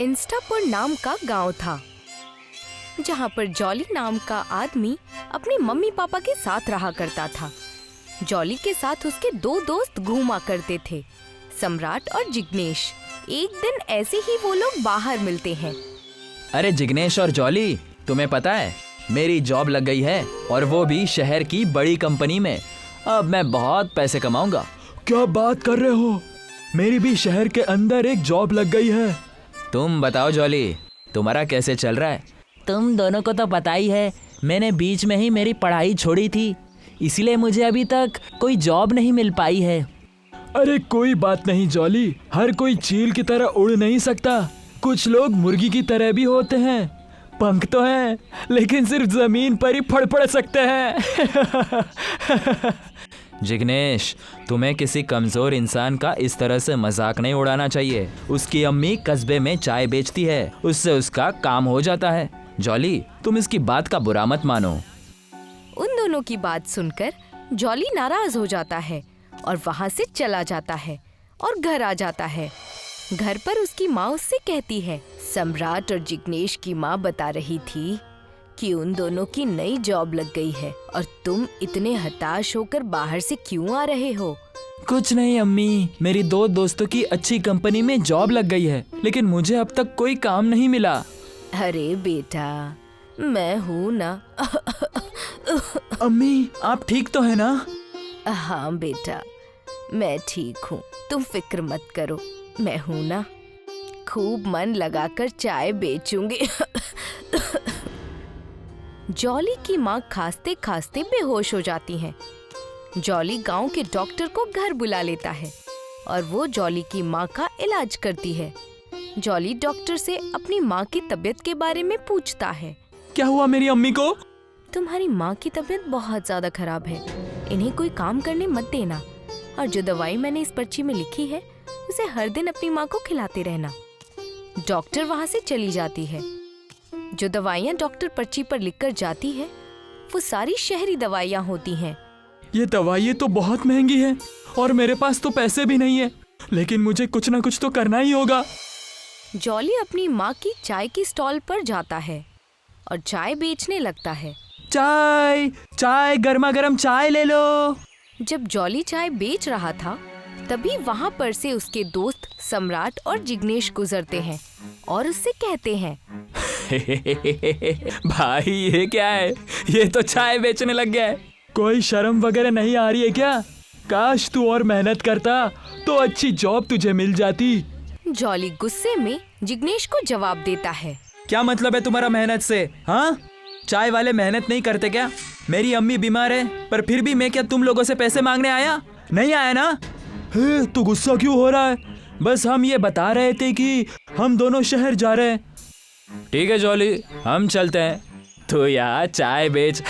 इंस्टापुर नाम का गांव था, जहां पर जॉली नाम का आदमी अपने मम्मी पापा के साथ रहा करता था। जॉली के साथ उसके दो दोस्त घूमा करते थे, सम्राट और जिग्नेश। एक दिन ऐसे ही वो लोग बाहर मिलते हैं। अरे जिग्नेश और जॉली, तुम्हें पता है मेरी जॉब लग गई है, और वो भी शहर की बड़ी कंपनी में। अब मैं बहुत पैसे कमाऊंगा। क्या बात कर रहे हो? मेरी भी शहर के अंदर एक जॉब लग गई है। तुम बताओ जॉली, तुम्हारा कैसे चल रहा है? तुम दोनों को तो पता ही है, मैंने बीच में ही मेरी पढ़ाई छोड़ी थी, इसीलिए मुझे अभी तक कोई जॉब नहीं मिल पाई है। अरे कोई बात नहीं जॉली, हर कोई चील की तरह उड़ नहीं सकता। कुछ लोग मुर्गी की तरह भी होते हैं, पंख तो हैं लेकिन सिर्फ जमीन पर ही फड़फड़ सकते हैं। जिग्नेश, तुम्हें किसी कमजोर इंसान का इस तरह से मजाक नहीं उड़ाना चाहिए। उसकी अम्मी कस्बे में चाय बेचती है, उससे उसका काम हो जाता है। जॉली, तुम इसकी बात का बुरा मत मानो। उन दोनों की बात सुनकर जॉली नाराज हो जाता है और वहाँ से चला जाता है और घर आ जाता है। घर पर उसकी माँ उससे कहती है, सम्राट और जिग्नेश की माँ बता रही थी कि उन दोनों की नई जॉब लग गई है और तुम इतने हताश होकर बाहर से क्यों आ रहे हो? कुछ नहीं अम्मी, मेरी दो दोस्तों की अच्छी कंपनी में जॉब लग गई है, लेकिन मुझे अब तक कोई काम नहीं मिला। अरे बेटा, मैं हूँ ना। अम्मी, आप ठीक तो है ना? हाँ बेटा, मैं ठीक हूँ, तुम फिक्र मत करो, मैं हूँ ना। खूब मन लगाकर चाय बेचूंगी। जॉली की माँ खांसते खांसते बेहोश हो जाती हैं। जॉली गांव के डॉक्टर को घर बुला लेता है और वो जॉली की माँ का इलाज करती है। जॉली डॉक्टर से अपनी माँ की तबीयत के बारे में पूछता है। क्या हुआ मेरी अम्मी को? तुम्हारी माँ की तबीयत बहुत ज्यादा खराब है, इन्हें कोई काम करने मत देना, और जो दवाई मैंने इस पर्ची में लिखी है उसे हर दिन अपनी माँ को खिलाते रहना। डॉक्टर वहाँ से चली जाती है। जो दवाइयाँ डॉक्टर पर्ची पर लिखकर जाती है वो सारी शहरी दवाइयाँ होती हैं। ये दवाइयाँ तो बहुत महंगी है और मेरे पास तो पैसे भी नहीं है, लेकिन मुझे कुछ ना कुछ तो करना ही होगा। जॉली अपनी माँ की चाय की स्टॉल पर जाता है और चाय बेचने लगता है। चाय चाय, गर्मा गर्म चाय ले लो। जब जॉली चाय बेच रहा था तभी वहाँ पर से उसके दोस्त सम्राट और जिग्नेश गुजरते हैं और उससे कहते हैं, भाई ये क्या है? ये तो चाय बेचने लग गया है। कोई शर्म वगैरह नहीं आ रही है क्या? काश तू और मेहनत करता तो अच्छी जॉब तुझे मिल जाती। जॉली गुस्से में जिग्नेश को जवाब देता है, क्या मतलब है तुम्हारा मेहनत से? हाँ, चाय वाले मेहनत नहीं करते क्या? मेरी अम्मी बीमार है, पर फिर भी मैं क्या तुम लोगों से पैसे मांगने आया? नहीं आया ना? तू गुस्सा क्यों हो रहा है? बस हम ये बता रहे थे कि हम दोनों शहर जा रहे हैं। ठीक है जॉली, हम चलते हैं, तो यहाँ चाय बेच।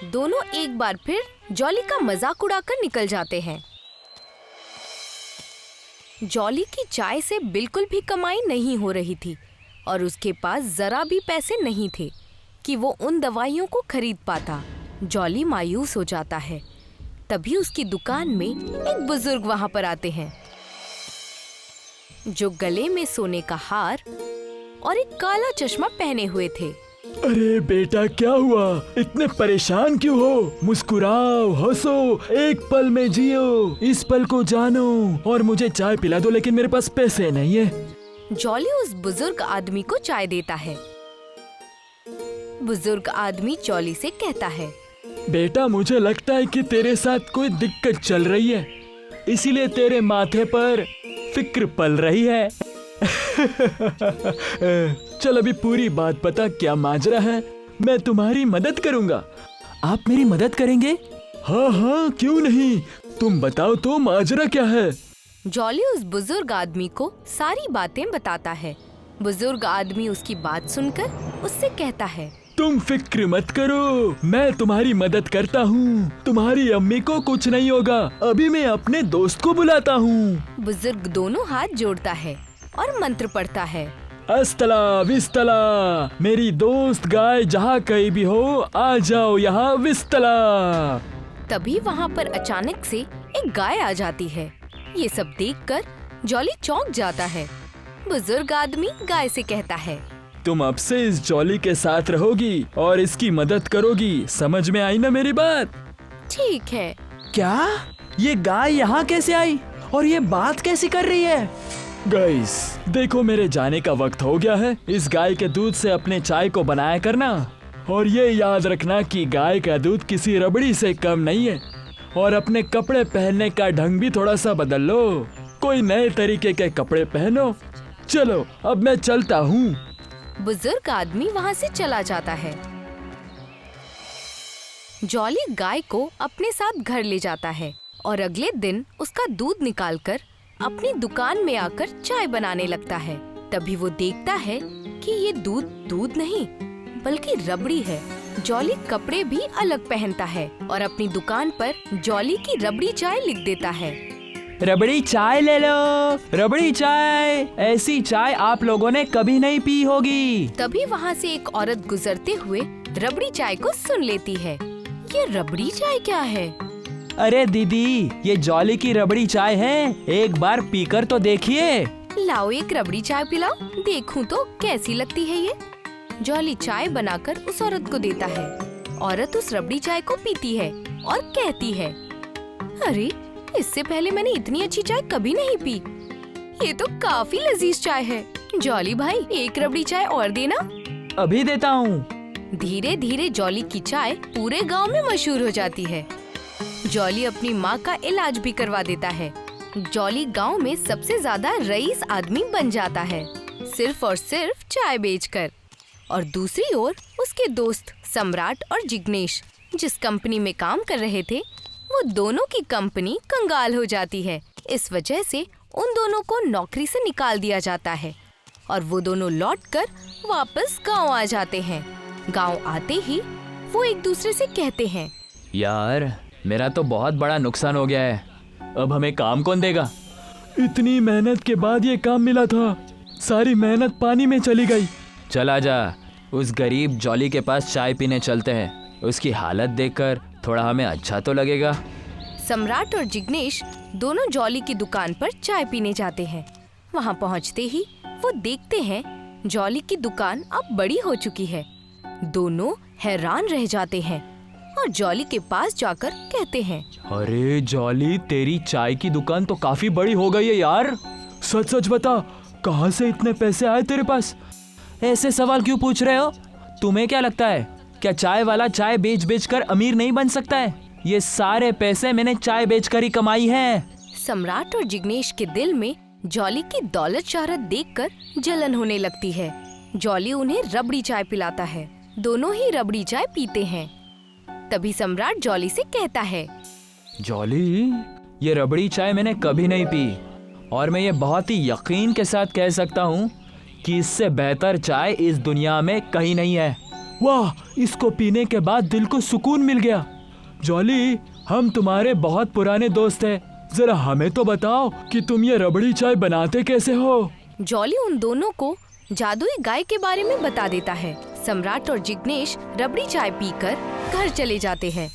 दोनों एक बार फिर जॉली का मजाक उड़ाकर निकल जाते हैं। जॉली की चाय से बिल्कुल भी कमाई नहीं हो रही थी और उसके पास जरा भी पैसे नहीं थे कि वो उन दवाइयों को खरीद पाता। जॉली मायूस हो जाता है। तभी उसकी दुकान में एक बुजुर्ग वहां पर आते हैं, जो गले में सोने का हार और एक काला चश्मा पहने हुए थे। अरे बेटा, क्या हुआ? इतने परेशान क्यों हो? मुस्कुराओ, हंसो, एक पल में जियो, इस पल को जानो, और मुझे चाय पिला दो, लेकिन मेरे पास पैसे नहीं है। जॉली उस बुजुर्ग आदमी को चाय देता है। बुजुर्ग आदमी जॉली से कहता है, बेटा, मुझे लगता है कि तेरे साथ कोई दिक्कत चल रही है, इसीलिए तेरे माथे पर फिक्र पल रही है। चल अभी पूरी बात बता, क्या माजरा है? मैं तुम्हारी मदद करूंगा। आप मेरी मदद करेंगे? हाँ हाँ, क्यों नहीं, तुम बताओ तो माजरा क्या है? जॉली उस बुजुर्ग आदमी को सारी बातें बताता है। बुजुर्ग आदमी उसकी बात सुनकर उससे कहता है, तुम फिक्र मत करो, मैं तुम्हारी मदद करता हूँ। तुम्हारी अम्मी को कुछ नहीं होगा। अभी मैं अपने दोस्त को बुलाता हूँ। बुजुर्ग दोनों हाथ जोड़ता है और मंत्र पढ़ता है। अस्तला विस्तला, मेरी दोस्त गाय जहाँ कहीं भी हो, आ जाओ यहाँ विस्तला। तभी वहाँ पर अचानक से एक गाय आ जाती है। ये सब देखकर जॉली चौंक जाता है। बुजुर्ग आदमी गाय से कहता है, तुम अब से इस जॉली के साथ रहोगी और इसकी मदद करोगी, समझ में आई ना मेरी बात? ठीक है। क्या ये गाय यहाँ कैसे आई और ये बात कैसी कर रही है? गाइस, देखो मेरे जाने का वक्त हो गया है। इस गाय के दूध से अपने चाय को बनाया करना, और ये याद रखना कि गाय का दूध किसी रबड़ी से कम नहीं है। और अपने कपड़े पहनने का ढंग भी थोड़ा सा बदल लो, कोई नए तरीके के कपड़े पहनो। चलो अब मैं चलता हूँ। बुजुर्ग आदमी वहाँ से चला जाता है। जॉली गाय को अपने साथ घर ले जाता है और अगले दिन उसका दूध निकालकर अपनी दुकान में आकर चाय बनाने लगता है। तभी वो देखता है कि ये दूध दूध नहीं बल्कि रबड़ी है। जॉली कपड़े भी अलग पहनता है और अपनी दुकान पर जॉली की रबड़ी चाय लिख देता है। रबड़ी चाय ले लो, रबड़ी चाय, ऐसी चाय आप लोगों ने कभी नहीं पी होगी। तभी वहाँ से एक औरत गुजरते हुए रबड़ी चाय को सुन लेती है। ये रबड़ी चाय क्या है? अरे दीदी, ये जॉली की रबड़ी चाय है, एक बार पीकर तो देखिए। लाओ एक रबड़ी चाय पिलाओ, देखूं तो कैसी लगती है ये। जॉली चाय बनाकर उस औरत को देता है। औरत उस रबड़ी चाय को पीती है और कहती है, अरे इससे पहले मैंने इतनी अच्छी चाय कभी नहीं पी। ये तो काफी लजीज चाय है। जॉली भाई, एक रबड़ी चाय और देना। अभी देता हूँ। धीरे धीरे जॉली की चाय पूरे गांव में मशहूर हो जाती है। जॉली अपनी माँ का इलाज भी करवा देता है। जॉली गांव में सबसे ज्यादा रईस आदमी बन जाता है, सिर्फ और सिर्फ चाय बेचकर। और दूसरी ओर उसके दोस्त सम्राट और जिग्नेश जिस कंपनी में काम कर रहे थे, वो दोनों की कंपनी कंगाल हो जाती है। इस वजह से उन दोनों को नौकरी से निकाल दिया जाता है और वो दोनों लौटकर वापस गांव आ जाते हैं। गांव आते ही वो एक दूसरे से कहते हैं, यार मेरा तो बहुत बड़ा नुकसान हो गया है, अब हमें काम कौन देगा? इतनी मेहनत के बाद ये काम मिला था, सारी मेहनत पानी में चली गई। चल आजा, उस गरीब जॉली के पास चाय पीने चलते हैं, उसकी हालत देखकर थोड़ा हमें अच्छा तो लगेगा। सम्राट और जिग्नेश दोनों जॉली की दुकान पर चाय पीने जाते हैं। वहाँ पहुँचते ही वो देखते हैं जॉली की दुकान अब बड़ी हो चुकी है। दोनों हैरान रह जाते हैं और जॉली के पास जाकर कहते हैं, अरे जॉली, तेरी चाय की दुकान तो काफी बड़ी हो गई है यार। सच सच बता, कहाँ से इतने पैसे आए तेरे पास? ऐसे सवाल क्यों पूछ रहे हो? तुम्हें क्या लगता है, क्या चाय वाला चाय बेच बेच कर अमीर नहीं बन सकता है? ये सारे पैसे मैंने चाय बेचकर ही कमाई है। सम्राट और जिग्नेश के दिल में जॉली की दौलत शोहरत देखकर जलन होने लगती है। जॉली उन्हें रबड़ी चाय पिलाता है। दोनों ही रबड़ी चाय पीते हैं। तभी सम्राट जॉली से कहता है, जॉली, ये रबड़ी चाय मैंने कभी नहीं पी और मैं ये बहुत ही यकीन के साथ कह सकता हूँ कि इससे बेहतर चाय इस दुनिया में कहीं नहीं है। वाह, इसको पीने के बाद दिल को सुकून मिल गया। जॉली, हम तुम्हारे बहुत पुराने दोस्त हैं, जरा हमें तो बताओ कि तुम ये रबड़ी चाय बनाते कैसे हो? जॉली उन दोनों को जादुई गाय के बारे में बता देता है। सम्राट और जिग्नेश रबड़ी चाय पीकर घर चले जाते हैं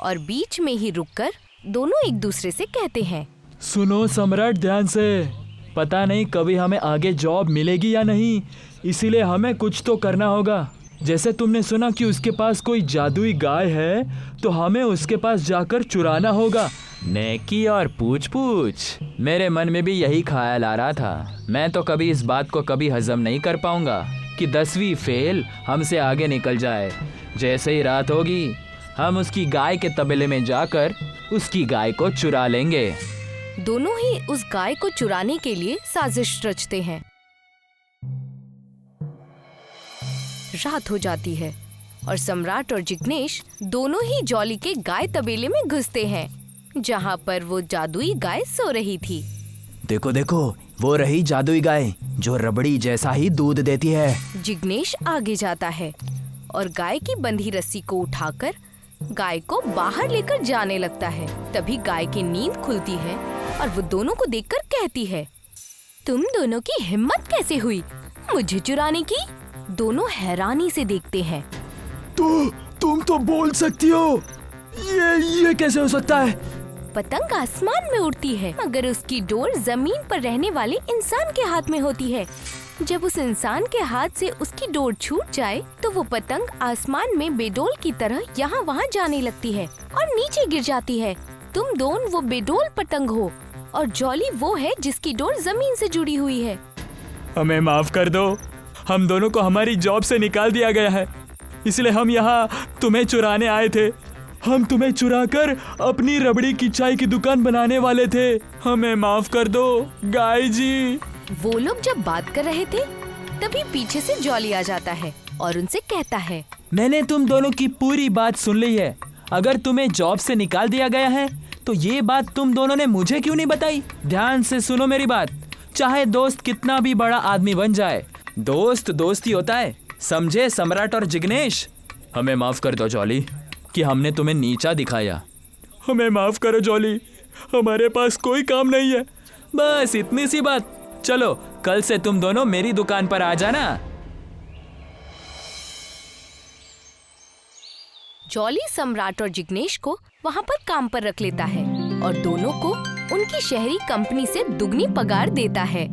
और बीच में ही रुककर दोनों एक दूसरे से कहते हैं, सुनो सम्राट, ध्यान से, पता नहीं कभी हमें आगे जॉब मिलेगी या नहीं, इसीलिए हमें कुछ तो करना होगा। जैसे तुमने सुना कि उसके पास कोई जादुई गाय है, तो हमें उसके पास जाकर चुराना होगा। नेकी और पूछ पूछ, मेरे मन में भी यही ख्याल आ रहा था। मैं तो कभी इस बात को कभी हजम नहीं कर पाऊंगा कि 10वीं फेल हमसे आगे निकल जाए। जैसे ही रात होगी, हम उसकी गाय के तबेले में जाकर उसकी गाय को चुरा लेंगे। दोनों ही उस गाय को चुराने के लिए साजिश रचते हैं। रात हो जाती है और सम्राट और जिग्नेश दोनों ही जॉली के गाय तबेले में घुसते हैं, जहाँ पर वो जादुई गाय सो रही थी। देखो देखो, वो रही जादुई गाय जो रबड़ी जैसा ही दूध देती है। जिग्नेश आगे जाता है और गाय की बंधी रस्सी को उठाकर गाय को बाहर लेकर जाने लगता है। तभी गाय की नींद खुलती है और वो दोनों को देखकर कहती है, तुम दोनों की हिम्मत कैसे हुई मुझे चुराने की? दोनों हैरानी से देखते हैं। तुम तो बोल सकती हो, ये कैसे हो सकता है? पतंग आसमान में उड़ती है, मगर उसकी डोर जमीन पर रहने वाले इंसान के हाथ में होती है। जब उस इंसान के हाथ से उसकी डोर छूट जाए तो वो पतंग आसमान में बेडोल की तरह यहाँ वहाँ जाने लगती है और नीचे गिर जाती है। तुम दोनों वो बेडोल पतंग हो और जॉली वो है जिसकी डोर जमीन से जुड़ी हुई है। हमें माफ कर दो, हम दोनों को हमारी जॉब से निकाल दिया गया है, इसलिए हम यहाँ तुम्हें चुराने आए थे। हम तुम्हें चुराकर अपनी रबड़ी की चाय की दुकान बनाने वाले थे। हमें माफ कर दो गाय जी। वो लोग जब बात कर रहे थे तभी पीछे से जॉली आ जाता है और उनसे कहता है, मैंने तुम दोनों की पूरी बात सुन ली है। अगर तुम्हें जॉब से निकाल दिया गया है तो ये बात तुम दोनों ने मुझे क्यों नहीं बताई? ध्यान से सुनो मेरी बात। चाहे दोस्त कितना भी बड़ा आदमी बन जाए, दोस्त दोस्त ही होता है, समझे सम्राट और जिग्नेश? हमें माफ कर दो जॉली कि हमने तुम्हें नीचा दिखाया। हमें माफ करो जॉली, हमारे पास कोई काम नहीं है, बस इतनी सी बात। चलो कल से तुम दोनों मेरी दुकान पर आ जाना। जॉली सम्राट और जिग्नेश को वहाँ पर काम पर रख लेता है और दोनों को उनकी शहरी कंपनी से दुगनी पगार देता है।